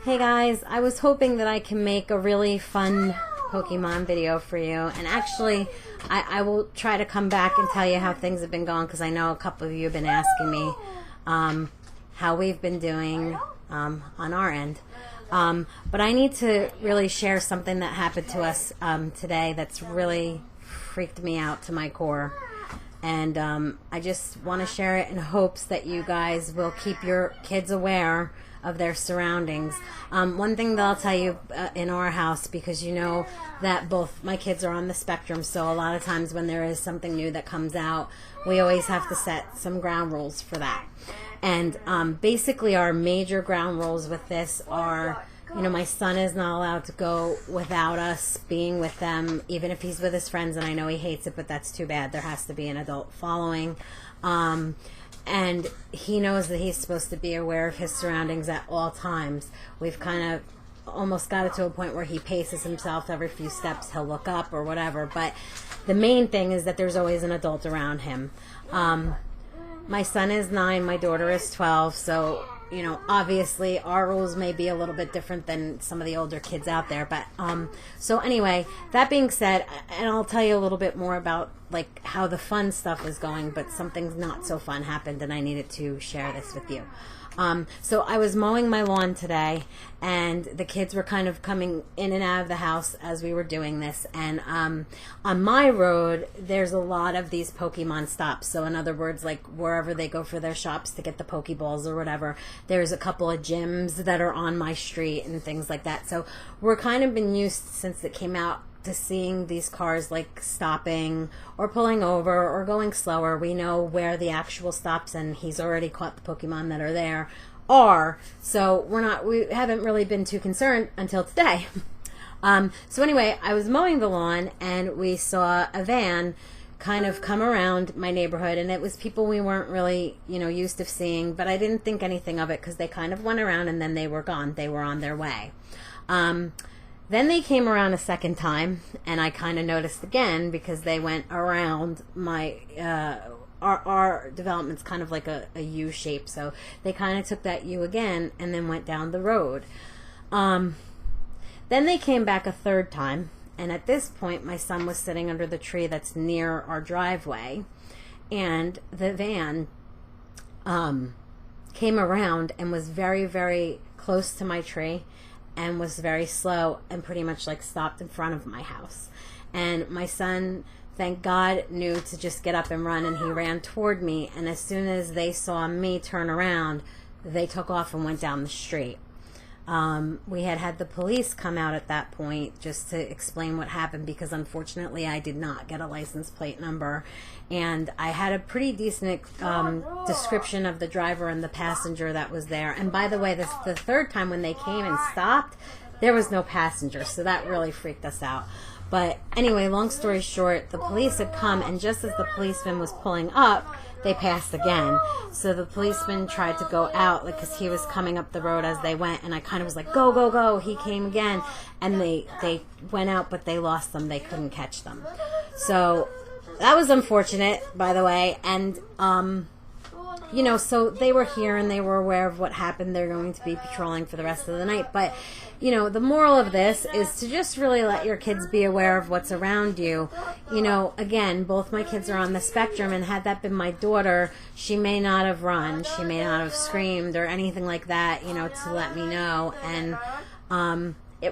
Hey guys, I was hoping that I can make a really fun Pokemon video for you, and actually I will try to come back and tell you how things have been going, because I know a couple of you have been asking me how we've been doing on our end. But I need to really share something that happened to us today that's really freaked me out to my core. And I just want to share it in hopes that you guys will keep your kids aware of their surroundings. One thing that I'll tell you in our house, because you know that both my kids are on the spectrum, so a lot of times when there is something new that comes out, we always have to set some ground rules for that. And basically our major ground rules with this are, you know, my son is not allowed to go without us being with them, even if he's with his friends, and I know he hates it, but that's too bad. There has to be an adult following. And he knows that he's supposed to be aware of his surroundings at all times. We've kind of almost got it to a point where he paces himself every few steps. He'll look up or whatever. But the main thing is that there's always an adult around him. My son is 9, my daughter is 12, so, you know, obviously our rules may be a little bit different than some of the older kids out there. But so anyway, that being said, and I'll tell you a little bit more about like how the fun stuff is going, but something not so fun happened and I needed to share this with you. So I was mowing my lawn today, and the kids were kind of coming in and out of the house as we were doing this. And on my road, there's a lot of these Pokemon stops. So in other words, like wherever they go for their shops to get the Pokeballs or whatever, there's a couple of gyms that are on my street and things like that. So we're kind of been used since it came out to seeing these cars like stopping or pulling over or going slower. We know where the actual stops, and he's already caught the Pokemon that are there are. So we haven't really been too concerned until today. So anyway, I was mowing the lawn and we saw a van kind of come around my neighborhood, and it was people we weren't really, you know, used to seeing, but I didn't think anything of it because they kind of went around and then they were gone. They were on their way. Then they came around a second time, and I kind of noticed again because they went around my, our development's kind of like a U shape, so they kind of took that U again and then went down the road. Then they came back a third time, and at this point my son was sitting under the tree that's near our driveway, and the van came around and was very, very close to my tree, and was very slow and pretty much like stopped in front of my house. And my son, thank God, knew to just get up and run, and he ran toward me, and as soon as they saw me turn around, they took off and went down the street. We had the police come out at that point just to explain what happened, because unfortunately I did not get a license plate number, and I had a pretty decent description of the driver and the passenger that was there. And by the way, the third time when they came and stopped, there was no passenger, so that really freaked us out. But anyway, long story short, the police had come, and just as the policeman was pulling up, they passed again. So the policeman tried to go out, like, because he was coming up the road as they went, and I kind of was like, go, go, go. He came again, and they went out, but they lost them. They couldn't catch them. So that was unfortunate, by the way. And you know, so they were here and they were aware of what happened. They're going to be patrolling for the rest of the night. But, you know, the moral of this is to just really let your kids be aware of what's around you. You know, again, both my kids are on the spectrum, and had that been my daughter, she may not have run. She may not have screamed or anything like that, you know, to let me know. And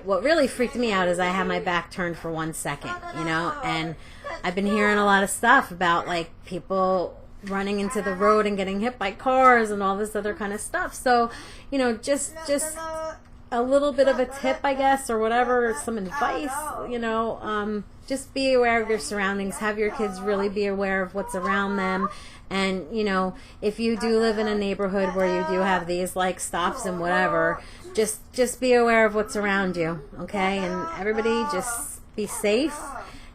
what really freaked me out is I had my back turned for 1 second, you know, and I've been hearing a lot of stuff about, like, people running into the road and getting hit by cars and all this other kind of stuff. So, you know, just a little bit of a tip, I guess, or whatever, some advice, you know, just be aware of your surroundings. Have your kids really be aware of what's around them. And, you know, if you do live in a neighborhood where you do have these, like, stops and whatever, just be aware of what's around you, okay? And everybody just be safe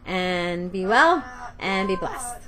and be well and be blessed.